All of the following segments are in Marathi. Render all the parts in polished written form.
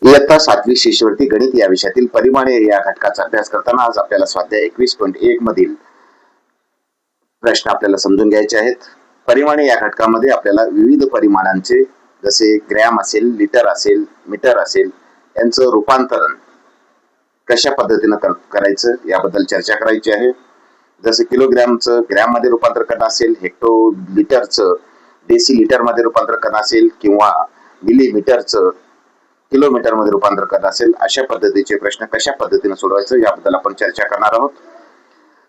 इयत्ता 7वी शिष्यवृत्ती गणित या विषयातील परिमाणे या घटकाचा अभ्यास करताना आज आपल्याला स्वाध्याय 21.1 मधील प्रश्न आपल्याला समजून घ्यायचे आहेत. परिमाणे या घटकामध्ये आपल्याला विविध परिमाणांचे जसे ग्रॅम असेल, लिटर असेल, मीटर असेल यांचं रूपांतरण कशा पद्धतीने करायचं याबद्दल चर्चा करायची आहे. जसे किलोग्रॅमचं ग्रॅम मध्ये रूपांतर करणं असेल, हेक्टो लिटरचं डेसी लिटर मध्ये रूपांतर करणं असेल किंवा मिलीमीटरचं किलोमीटर मध्ये रूपांतर करत असेल, अशा पद्धतीचे प्रश्न कशा पद्धतीने सोडवायचं याबद्दल आपण चर्चा करणार आहोत.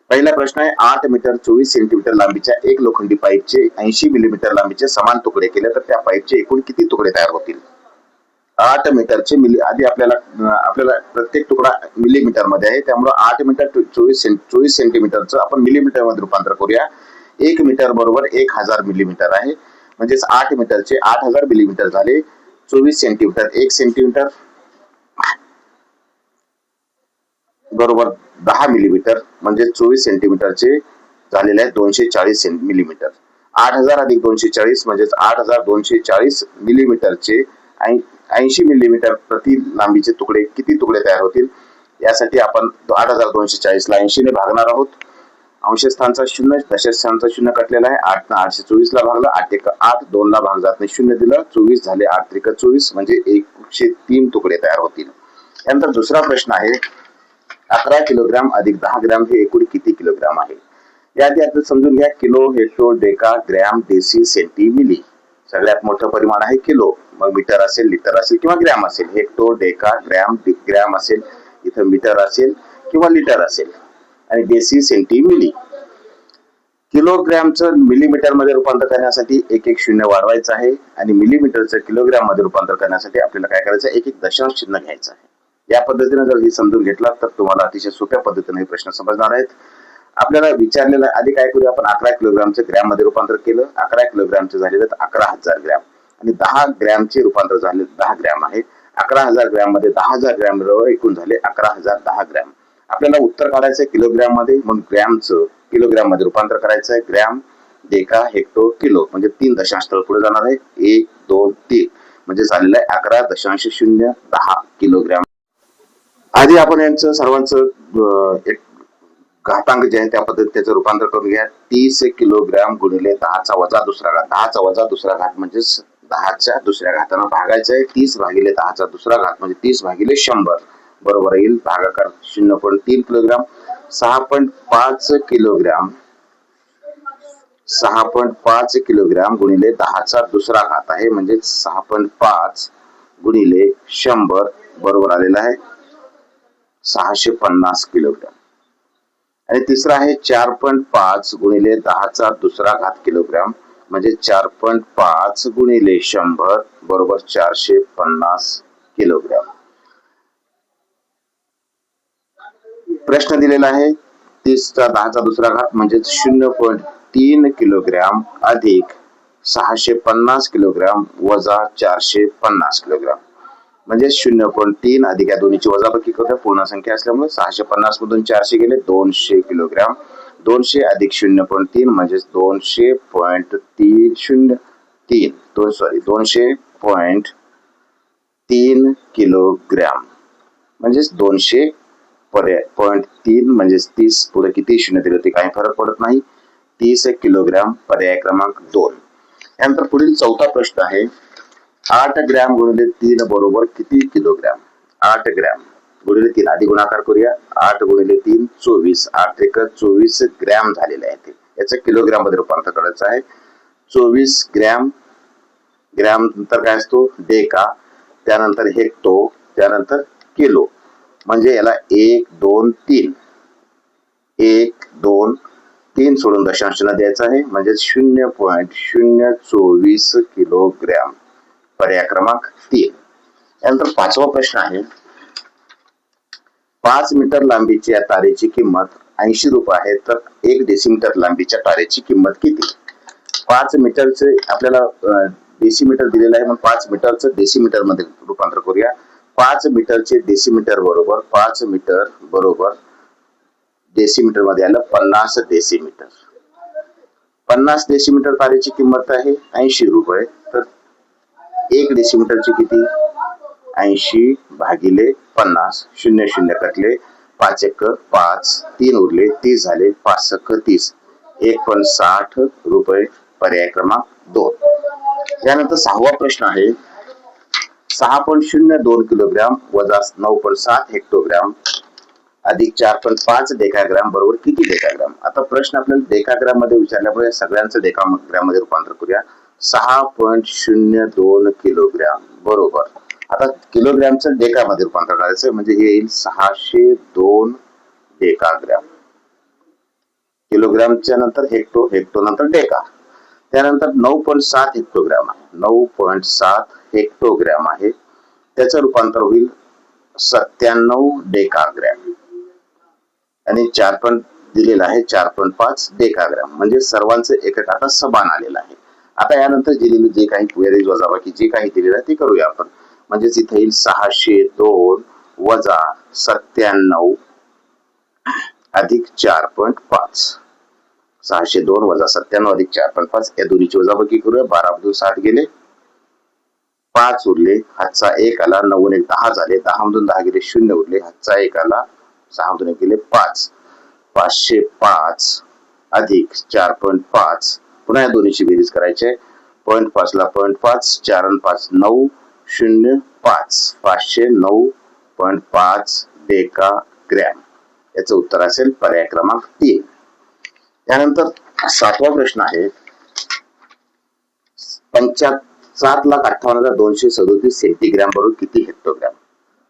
पहिला प्रश्न आहे, 8 मीटर 24 सेंटीमीटर लांबीच्या एक लोखंडी पाईपचे 80 मिलीमीटर लांबीचे समान तुकडे केले तर त्या पाईपचे एकूण किती तुकडे तयार होतील? 8 मीटरचे आधी आपल्याला प्रत्येक तुकडा मिलीमीटर मध्ये आहे, त्यामुळे 8 मीटर 24 सेंटीमीटरचं आपण मिलीमीटर मध्ये रूपांतर करूया. 1 मीटर बरोबर 1000 मिलीमीटर आहे, म्हणजेच 8 मीटरचे 8000 मिलीमीटर झाले. 24 सेंटीमीटर 1 सेंटीमीटर बरोबर 10 मिलीमीटर म्हणजे 24 सेंटीमीटरचे झालेले आहे 240 मिलीमीटर. 8000 अधिक 240 म्हणजेच 8240 मिलीमीटरचे 80 मिलीमीटर प्रति लांबीचे तुकडे किती तुकडे तयार होतील यासाठी आपण 8240 ला 80 ने भागणार आहोत. अंशस्थानचा 0 दशस्थानचा 0 कटलेला आहे. 8 ने 824 ला भागला, 8 × 8 2 ला भाग जात नाही 0 दिलं, 24 झाले, 8 × 24 म्हणजे 103 तुकडे तयार होतील. यानंतर दुसरा प्रश्न आहे, 11 किलोग्राम अधिक 10 ग्रॅम हे एकूण किती किलोग्राम आहे? याआधी आपण समजून घ्या, kilo, hecto, deca, gram, deci, centi, milli. सगळ्यात मोठं परिमाण आहे किलो, मग मीटर असेल, लिटर असेल किंवा ग्रॅम असेल. हेक्टो, डेका, ग्रॅम असेल, इथं मीटर असेल किंवा लिटर असेल, आणि डेसी, सेंटी, मिली. किलोग्रॅमचं मिलीमीटर मध्ये रूपांतर करण्यासाठी 1 शून्य वाढवायचं आहे आणि मिलीमीटरचं किलोग्रॅम मध्ये रूपांतर करण्यासाठी आपल्याला काय करायचं, एक दशांश चिन्ह घ्यायचं आहे. या पद्धतीने जर हे समजून घेतला तर तुम्हाला अतिशय सोप्या पद्धतीने हे प्रश्न समजणार आहेत. आपल्याला विचारलेलं आधी काय करूया आपण, 11 किलोग्रामचं ग्रॅम मध्ये रूपांतर केलं. 11 किलोग्रामचे झालेलं 11000 ग्रॅम आणि 10 ग्रॅमचे रूपांतर झाले 10 ग्रॅम आहे. 11000 ग्रॅम मध्ये 10000 ग्रॅम एकूण झाले 11010 ग्रॅम. आपल्याला उत्तर काढायचं आहे किलोग्रॅम मध्ये, मग ग्रॅमचं किलोग्रॅम मध्ये रूपांतर करायचं आहे. ग्रॅम, डेका, हेक्टो, किलो म्हणजे 3 दशांश तळ पुढे जाणार आहे. 1 2 3 म्हणजे झालेलं आहे 11.010 किलोग्रॅम. आधी आपण यांचं सर्वांचं एक घातांक जे आहे त्या पद्धतीने त्याचं रूपांतर करून घ्या. 30 किलोग्रॅम गुणिले 10चा वजा दुसरा घात. 10चा वजा दुसरा घात म्हणजे 10च्या दुसऱ्या घाताने भागायचं आहे. 30 भागिले 10चा दुसरा घात म्हणजे 30 भागिले 100 बरोबर येईल भागाकार 0.3 किलोग्राम. 6.5 किलोग्राम 6.5 किलोग्राम गुणिले 10चा दुसरा घात आहे, म्हणजे 6.5 गुणिले 100 बरोबर आलेला आहे 650 किलोग्राम. आणि तिसरा आहे 4.5 गुणिले 10चा दुसरा घात किलोग्राम म्हणजे 4.5 गुणिले 100 बरोबर 450 किलोग्राम. प्रश्न दिलेला आहे 30चा 10चा दुसरा घात म्हणजे 0.3 किलोग्राम अधिक 650 किलोग्राम वजा 450 किलोग्राम म्हणजे 0.3 अधिक या दोन्हीची वजाबाकी करूया. पूर्ण संख्या असल्यामुळे 650 मधून 400 गेले 200 किलोग्राम. 200 अधिक 0.3 म्हणजे 200.3 किलोग्राम म्हणजे 200.3 म्हणजे 30 पुढे किती शून्य दिले होते काही फरक पडत नाही. 30 किलोग्राम पर्याय क्रमांक 2. यानंतर पुढील चौथा प्रश्न आहे, 8 ग्रॅम गुणिले 3 बरोबर किती किलोग्राम? 8 ग्रॅम गुणिले 3 आधी गुणाकार करूया. 8 गुणिले 3 24, 8 × 24 ग्रॅम झालेले आहे. याचं किलोग्राम मध्ये रूपांतर करायचं आहे. 24 ग्रॅम, ग्रॅम नंतर काय असतो डेका, त्यानंतर हेक्टो, त्यानंतर किलो म्हणजे याला 1 2 3 1 2 3 सोडून दशांश द्यायचा आहे म्हणजे 0.024 किलोग्राम पर्याय क्रमांक 3. यानंतर पाचवा प्रश्न आहे, 5 मीटर लांबीच्या या तारेची किंमत 80 रुपये आहे तर 1 डेसिमीटर लांबीच्या तारेची किंमत किती? 5 मीटरचे आपल्याला डेसिमीटर दिलेलं आहे, मग 5 मीटरचं डेसिमीटर मध्ये रूपांतर करूया. 5 मीटरचे डेसिमीटर बरोबर 5 मीटर बरोबर डेसिमीटर मध्ये आलं 50 डेसिमीटर. 50 डेसिमीटर तारेची किंमत आहे 80 रुपये तर 1 डेसिमीटरची किती? 80 भागिले 50, 0 0 कटले, 5 1 5, 3 उरले, 30 झाले, 5 1 30, 1.60 रुपये, पर्याय क्रमांक 2. यानंतर 6वा प्रश्न आहे 6.02 किलोग्राम वजा 9.7 हेक्टोग्राम अधिक 4.5 डेकाग्राम बरोबर किती डेकाग्राम. आता प्रश्न आपल्याला डेकाग्राम मध्ये विचारल्यामुळे सगळ्यांचं डेकाग्राम मध्ये रूपांतर करूया. 6.02 किलोग्राम बरोबर. आता किलोग्रामचं डेका मध्ये रूपांतर करायचं म्हणजे हे येईल 602 डेकाग्राम. किलोग्रामच्या नंतर हेक्टो, हेक्टो नंतर डेका. त्यानंतर 9.7 हेक्टोग्राम आहे, 9.7 हेक्टोग्राम आहे, त्याचं रूपांतर होईल 97 डेकाग्राम आणि 4 पण दिलेला आहे 4.5 डेकाग्राम. म्हणजे सर्वांचे एकक आता समान आलेलं आहे. आता यानंतर दिलेले जे काही बेरीज वजाबाकी जे काही दिलेलं आहे ते करूया आपण. म्हणजेच इथे येईल 602 वजा 97 अधिक 4.5. 602 वजा 97 अधिक 4.5 या दोन्हीची वजाबाकी करूया. 12 मधून 60 गेले, 5 उरले, हातचा 1 आला, 9 1 10 झाले, 10 मधून 10 गेले, 0 उरले, हातचा 1 आला, 6 मधून 1 गेले, 5, 505 अधिक 4.5. पुन्हा या दोन्हीची बेरीज करायची आहे. 0.5 ला 0.5, 4 आणि 5 9, 0 5, 509.5 डेकाग्राम. याचं उत्तर असेल पर्याय क्रमांक 3. त्यानंतर 7वा प्रश्न आहे 7,58,237 सेंटीग्राम बरोबर किती हेक्टोग्राम.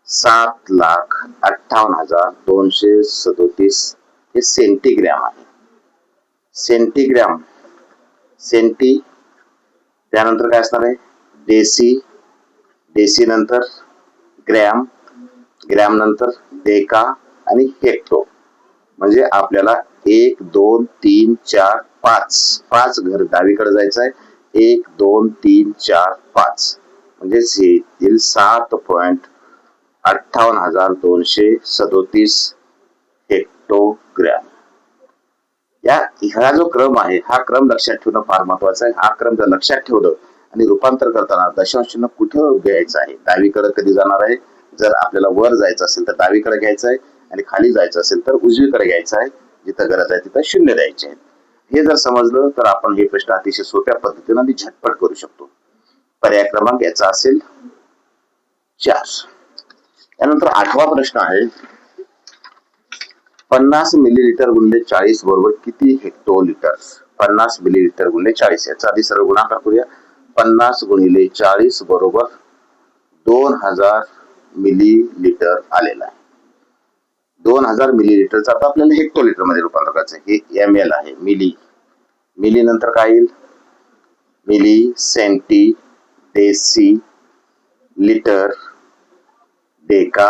7,58,237 हे सेंटीग्राम आहे. सेंटीग्राम, सेंटी, त्यानंतर काय असणार आहे डेसी, डेसी नंतर ग्रॅम, ग्रॅम नंतर डेका आणि हेक्टो. म्हणजे आपल्याला 1 2 3 4 5 5 घर डावीकडे जायचं आहे. 1 2 3 4 5 म्हणजे 7,58,237 हेक्टोग्राम. हा जो क्रम आहे हा क्रम लक्षात ठेवणं फार महत्वाचं आहे. हा क्रम जर लक्षात ठेवलं आणि रूपांतर करताना दशांश चिन्ह कुठे घ्यायचं आहे, डावीकडे कधी जाणार आहे. जर आपल्याला वर जायचं असेल तर डावीकडे घ्यायचं आहे आणि खाली जायचं असेल तर उजवीकडे घ्यायचं आहे. जिथं गरज आहे तिथं 0 द्यायचे आहेत. हे जर समजलं तर आपण हे प्रश्न अतिशय सोप्या पद्धतीने आणि झटपट करू शकतो. पर्याय क्रमांक याचा असेल 4. त्यानंतर 8वा प्रश्न आहे 50 मिलीलिटर गुणिले 40 बरोबर किती हेक्टोलिटर. 50 मिलीलिटर गुणिले 40 याचा आधी सरळ गुणाकार करूया. 50 गुणिले 40 बरोबर 2000 मिलीलिटर आलेला आहे. 2000 मिलीलिटरचा आता आपल्याला हेक्टोलिटर मध्ये रूपांतर करायचं आहे. हे ml आहे, मिली, मिली नंतर काय येईल milli, centi, deci, litre, deca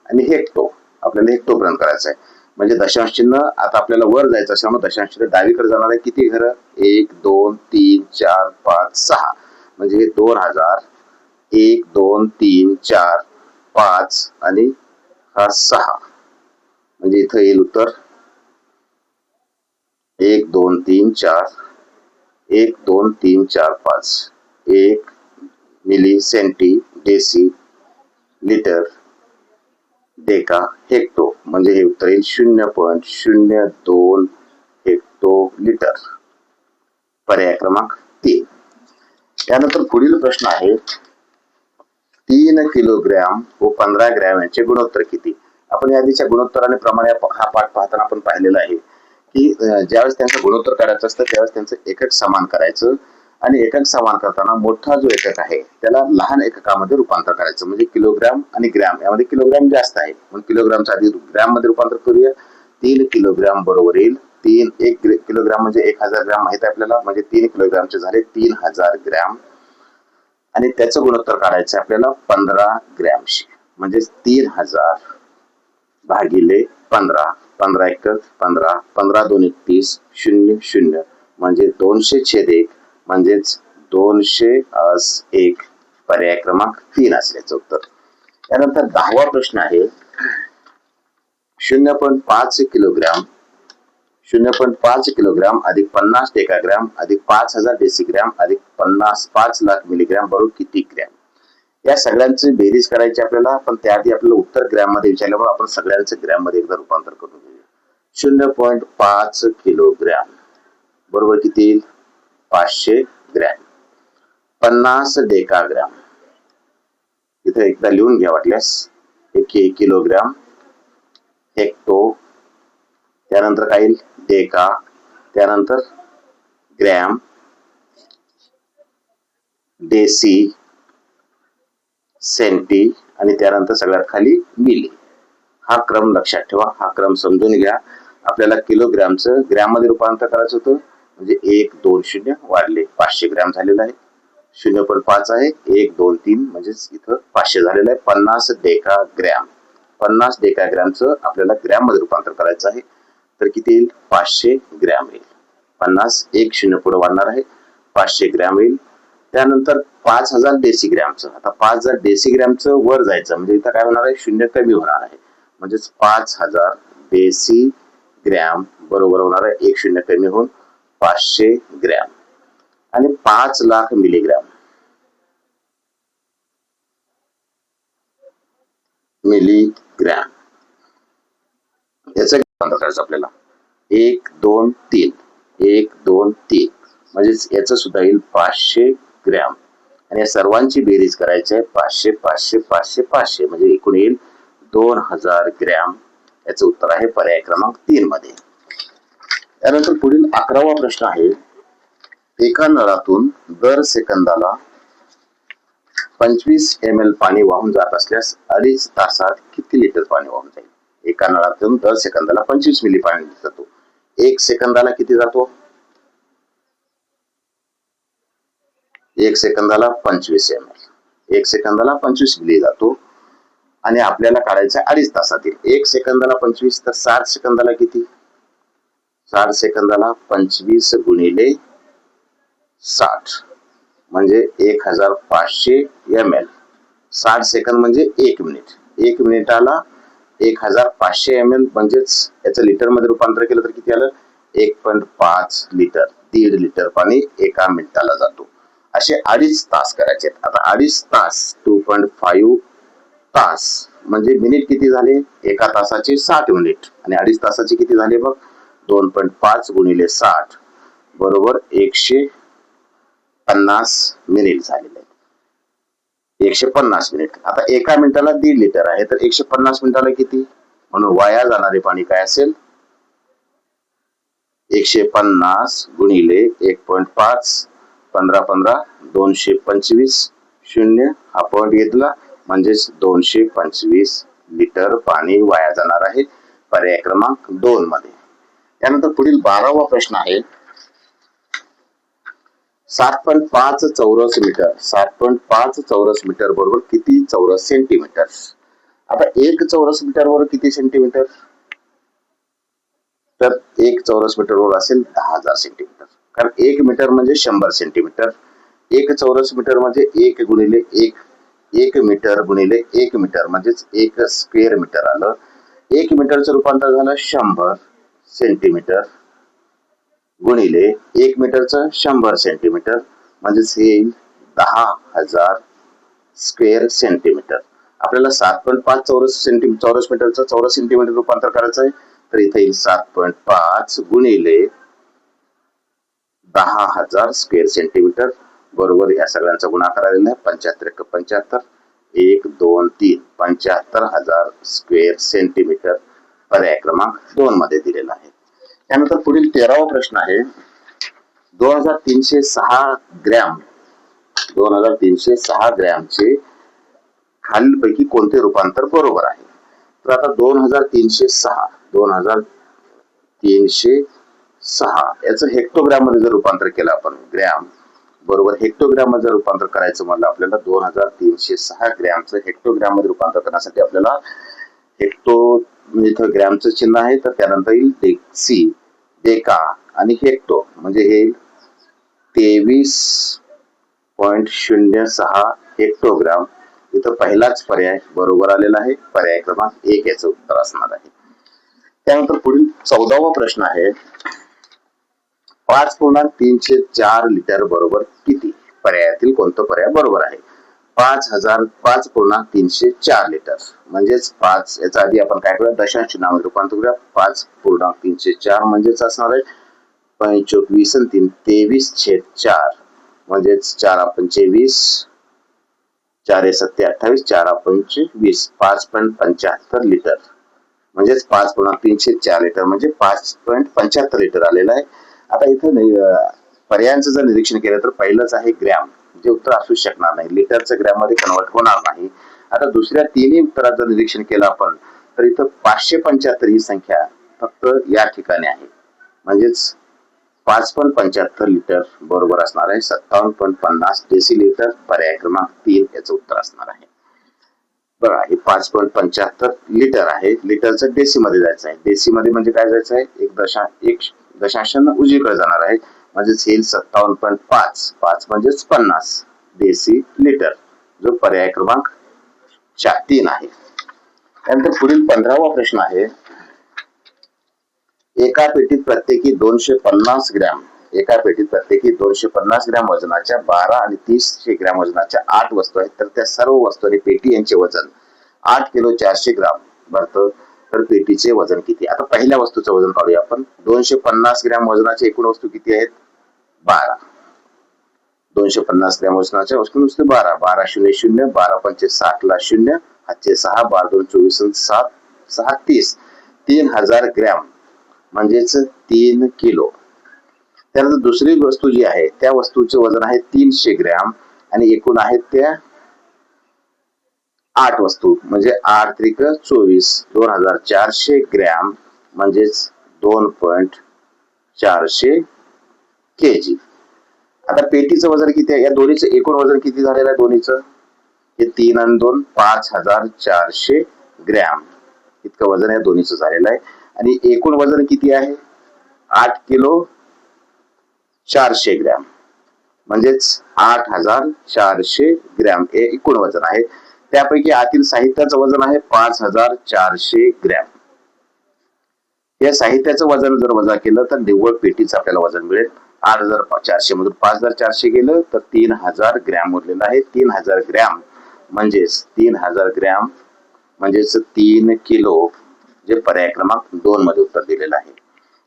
आणि हेक्टो. आपल्याला हेक्टो पर्यंत करायचं आहे. म्हणजे दशांश चिन्ह आता आपल्याला वर जायचं असल्यामुळे दशांश चिन्ह डावीकडे जाणार आहे. किती घर 1 2 3 4 5 6 म्हणजे 2000, 1 2 3 4 5 आणि हा 6 म्हणजे इथं येईल उत्तर 1 2 3 4, 1 2 3 4 5, 1 milli, centi, deci, litre, deca, hecto म्हणजे हे उत्तर येईल 0.02 हेक्टोलिटर. पर्याय क्रमांक 3. त्यानंतर पुढील प्रश्न आहे 3 किलोग्रॅम व 15 ग्रॅम यांचे गुणोत्तर किती. आपण यादीच्या गुणोत्तर आणि प्रमाणे हा पाठ पाहताना आपण पाहिलेला आहे की ज्यावेळेस त्यांचं गुणोत्तर काढायचं असतं त्यावेळेस त्यांचं एकक समान करायचं आणि एकक समान करताना मोठा जो एकक आहे त्याला लहान एककामध्ये रूपांतर करायचं. म्हणजे किलोग्राम आणि ग्रॅम यामध्ये किलोग्राम जास्त आहे म्हणून किलोग्रामचा आधी ग्रॅम मध्ये रूपांतर करूया. 3 किलोग्राम बरोबर येईल 1 किलोग्राम म्हणजे 1000 ग्रॅम माहित आहे आपल्याला. म्हणजे 3 किलोग्रामचे झाले 3000 ग्रॅम आणि त्याचं गुणोत्तर काढायचं आपल्याला 15 ग्रॅमशी. म्हणजे 3000 भागिले 15, 15 1 15, 15 2 30, 0 0 म्हणजे 200/1 म्हणजेच 200/1. पर्याय क्रमांक 3 असल्याचं उत्तर. त्यानंतर 10वा प्रश्न आहे 0.5 किलोग्राम 0.5 किलोग्राम अधिक 50 डेकाग्राम अधिक 5000 डेसिग्राम अधिक 5 लाख मिलीग्राम बरोबर किती ग्रॅम. या सगळ्यांची बेरीज करायची आपल्याला, पण त्याआधी आपल्याला उत्तर ग्रॅम मध्ये विचारल्यामुळे आपण सगळ्यांचं ग्रॅम मध्ये एकदा रूपांतर करून घेऊया. 0.5 किलोग्रॅम बरोबर किती येईल? 500 ग्रॅम. 50 डेकाग्रॅम इथे एकदा लिहून घ्या वाटल्यास. किलोग्रॅम, हेक्टो, त्यानंतर काय येईल? डेका, त्यानंतर ग्रॅम, डेसी, सेंटी आणि त्यानंतर सगळ्यात खाली मिली. हा क्रम लक्षात ठेवा, हा क्रम समजून घ्या. आपल्याला किलोग्रॅमचं ग्रॅम मध्ये रूपांतर करायचं होतं, म्हणजे 1 2 0 वाढले 500 ग्रॅम झालेलं आहे. 0.5 आहे, 1 2 3 म्हणजेच इथं 500 झालेलं आहे. 50 डेकाग्रॅम, 50 डेकाग्रॅमचं आपल्याला ग्रॅम मध्ये रूपांतर करायचं आहे, तर किती येईल? 500 ग्रॅम येईल. 50 1 0 पुढे वाढणार आहे, 500 ग्रॅम येईल. त्यानंतर 5000 डेसीग्रॅमचं, आता 5000 डेसीग्रॅमचं वर जायचं म्हणजे इथं काय होणार आहे? 0 कमी होणार आहे, म्हणजेच 5000 डेसीग्रॅम बरोबर होणार आहे 1 0 कमी होऊन 500 ग्रॅम. आणि 5 लाख मिलीग्रॅम, मिलीग्रॅम याचं रूपांतर करायचं आपल्याला. 1 2 3 1 2 3 म्हणजेच याचं सुद्धा येईल 500 ग्रॅम. आणि या सर्वांची बेरीज करायची आहे. 500 500 500 500 म्हणजे एकूण येईल 2000 ग्रॅम. याचं उत्तर आहे पर्याय क्रमांक 3 मध्ये. त्यानंतर पुढील 11वा प्रश्न आहे. एका नळातून दर सेकंदाला 25 ml पाणी वाहून जात असल्यास 2.5 तासात किती लिटर पाणी वाहून जाईल? एका नळातून दर सेकंदाला 25 मिली पाणी जातो. 1 सेकंदाला किती जातो? 1 सेकंदाला 25 ml, 1 सेकंदाला 25 मिली जातो. आणि आपल्याला काढायचं 2.5 तासातील. 1 सेकंदाला 25 तर 60 सेकंदाला किती? 60 सेकंदाला 25 गुणिले 60 म्हणजे 1500 ml. 60 सेकंद म्हणजे 1 मिनिट. 1 मिनिटाला 1500 ml म्हणजेच याचं लिटर मध्ये रूपांतर केलं तर किती आलं? 1.5 लिटर, 1.5 लिटर पाणी एका मिनिटाला जातो. असे 2.5 तास करायचे. आता 2.5 तास 2.5 तास म्हणजे मिनिट किती झाले? एका तासाचे 60 मिनिट आणि 2.5 तासाचे किती झाले बघ? 2.5 गुणिले 60 बरोबर 150 मिनिट झालेले. 150 मिनिट. आता एका मिनिटाला 1.5 लिटर आहे, तर 150 मिनिटाला किती? म्हणून वाया जाणारे पाणी काय असेल? 150 गुणिले 1.5 15 15 225 0 हा पॉइंट घेतला म्हणजेच 225 लिटर पाणी वाया जाणार आहे पर्याय क्रमांक 2 मध्ये. त्यानंतर पुढील 12वा प्रश्न आहे. 7.5 चौरस मीटर, 7.5 चौरस मीटर बरोबर किती चौरस सेंटीमीटर? आता 1 चौरस मीटर बरोबर किती सेंटीमीटर? तर 1 चौरस मीटर बरोबर असेल 10,000 सेंटीमीटर, कारण 1 मीटर म्हणजे 100 सेंटीमीटर. 1 चौरस मीटर म्हणजे 1 गुणिले 1 मीटर गुणिले 1 मीटर म्हणजेच 1 स्क्वेअर मीटर आलं. 1 मीटरचं रूपांतर झालं 100 सेंटीमीटर गुणिले 1 मीटरचं 100 सेंटीमीटर म्हणजेच हे येईल 10,000 स्क्वेअर सेंटीमीटर. आपल्याला 7.5 चौरस मीटरचं चौरस सेंटीमीटर रूपांतर करायचं आहे, तर इथे येईल 7.5 गुणिले 10,000 स्क्वेअर सेंटीमीटर बरोबर या सगळ्यांचा गुणाकार आलेला आहे 75 × 75 1 2 3 75,000 स्क्वेअर सेंटीमीटर पर्याय क्रमांक 2 मध्ये दिलेला आहे. त्यानंतर पुढील 13वा प्रश्न आहे. 2306 ग्रॅम, 2306 ग्रॅमचे खालीलपैकी कोणते रूपांतर बरोबर आहे? तर आता 2306 याचं हेक्टोग्रॅम मध्ये जर रूपांतर केलं आपण, ग्रॅम बरोबर हेक्टोग्रॅम मध्ये रूपांतर करायचं म्हणलं आपल्याला 2306 ग्रॅमचं हेक्टोग्रॅम मध्ये रूपांतर करण्यासाठी आपल्याला हेक्टो इथं ग्रॅमचं चिन्ह आहे, तर त्यानंतर येईल डेसी, डेका आणि हेक्टो म्हणजे हे 23.06 हेक्टोग्रॅम. इथं पहिलाच पर्याय बरोबर आलेला आहे, पर्याय क्रमांक 1 याचं उत्तर असणार आहे. त्यानंतर पुढील 14वा प्रश्न आहे. 5.34 लिटर बरोबर किती? पर्यायातील कोणतं पर्याय बरोबर आहे? 5,005.304 लिटर म्हणजेच 5 याचा आधी आपण काय करूया दशांश चिन्हामध्ये रूपांतर करूया 5.304 म्हणजेच असणार आहे 25 आणि 3 23/4 म्हणजेच 4 पंचे 20 4 7 28 4 पंचे 20 5.75 लिटर म्हणजेच 5.304 लिटर म्हणजे 5.75 लिटर आलेलं आहे. आता इथे पर्यायांचं जर निरीक्षण केलं तर पहिलंच आहे ग्रॅम जे उत्तर असू शकणार नाही लिटरचं ग्रॅम मध्ये कन्वर्ट होणार नाही. आता दुसऱ्या तिन्ही उत्तराचं निरीक्षण केलं आपण तर इथं 575 ही संख्या फक्त या ठिकाणी आहे म्हणजेच 5.75 लिटर बरोबर असणार आहे 57.50 डेसिलिटर पर्याय क्रमांक 3 याचं उत्तर असणार आहे. बघा हे 5.75 लिटर आहे लिटरचं डेसी मध्ये जायचं आहे डेसी मध्ये म्हणजे काय जायचं आहे एक दशांशांना उजवीकडे जाणार आहे म्हणजेच येईल 57.5 5 म्हणजेच 50 डेसी लिटर जो पर्याय क्रमांक 3 आहे. त्यानंतर पुढील 15वा प्रश्न आहे एका पेटीत प्रत्येकी 250 ग्रॅम वजनाच्या 12 आणि 30 ग्रॅम वजनाच्या 8 वस्तू आहेत तर त्या सर्व वस्तू आणि पेटी यांचे वजन 8 किलो 400 ग्राम भरतं तर पेटीचे वजन किती. आता पहिल्या वस्तूचं वजन काढूया आपण 250 ग्रॅम वजनाच्या एकूण वस्तू किती आहेत 12 250 ग्रॅम वजनाच्या वस्तू नुसते 12 12 0 0 12 पंचे 60 ला 0 हातचे 6 12 2 24 7 6 30 3000 ग्रॅम म्हणजेच 3 किलो. त्यानंतर दुसरी वस्तू जी आहे त्या वस्तूचे वजन आहे 300 ग्रॅम आणि एकूण आहेत त्या 8 वस्तू म्हणजे 8 त्रिक 24 2400 ग्रॅम म्हणजेच 2.400 केजी. आता पेटीचं वजन किती आहे या दोन्हीचं एकूण वजन किती झालेलं आहे दोन्हीचं हे 3 आणि 2 5400 ग्रॅम इतकं वजन या दोन्हीचं झालेलं आहे आणि एकूण वजन किती आहे 8 किलो 400 ग्रॅम म्हणजेच 8400 ग्रॅम हे एकूण वजन आहे. त्यापैकी आतील साहित्याचं वजन आहे 5400 ग्रॅम. या साहित्याचं वजन जर वजा केलं तर निव्वळ पेटीचं आपल्याला वजन मिळेल 8400 मधून 5400 गेलं तर 3000 ग्रॅम उरलेलं आहे. 3000 ग्रॅम म्हणजेच 3000 ग्रॅम म्हणजेच 3 किलो जे पर्याय क्रमांक 2 मध्ये उत्तर दिलेलं आहे.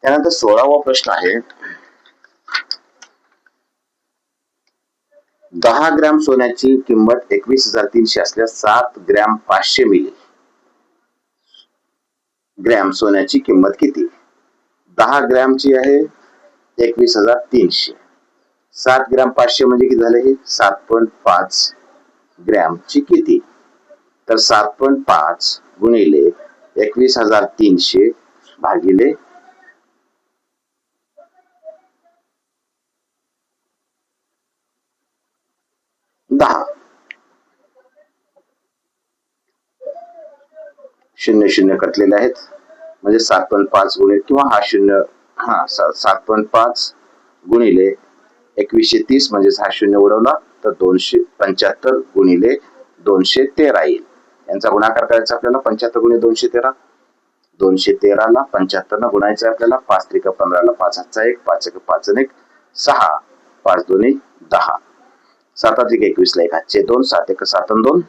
त्यानंतर 16वा प्रश्न आहे 10 ग्रॅम सोन्याची किंमत 21,300 असल्यास 7 ग्रॅम 500 मिली ग्रॅम सोन्याची किंमत किती. 10 ग्रॅमची आहे 21,300 7 ग्रॅम 500 म्हणजे किती झाले हे 7.5 ग्रॅमची किती तर 7.5 गुणिले 21,300 भागिले 10 शून्य शून्य कटलेले आहेत म्हणजे 7.5 गुणिले किंवा हा शून्य 7.5 गुणिले 2130 म्हणजे हा शून्य उडवला तर 275 गुणिले 213 येईल. यांचा गुणाकार करायचा आपल्याला 75 गुणिले 213 213 ला 75 न गुणायचं आपल्याला 5 त्रिक 15 ला 5 हातचा 1 5 1 5 1 6 5 2 10 7 त्रिक 21 ला 1 हातचे 2 7 1 7 2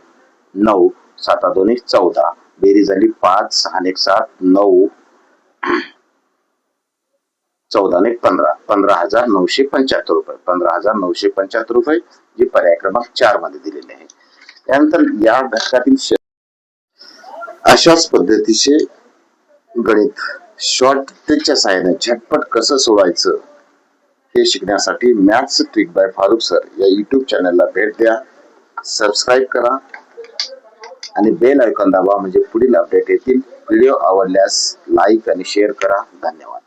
9 7 2 14 बेरीज झाली 5 6 1 7 9 14 1 15 15,975 रुपये 15,975 रुपये जे पर्याय क्रमांक 4 मध्ये दिलेले आहे. त्यानंतर या घटकातील अशाच पद्धतीचे गणित शॉर्ट ट्रिकच्या सहाय्याने झटपट कसं सोडवायचं हे शिकण्यासाठी maths trick by Farooq sir या YouTube चॅनलला भेट द्या, सबस्क्राईब करा आणि बेल आयकॉन दाबा म्हणजे पुढील अपडेट येतील. व्हिडिओ आवडल्यास लाईक आणि शेअर करा. धन्यवाद.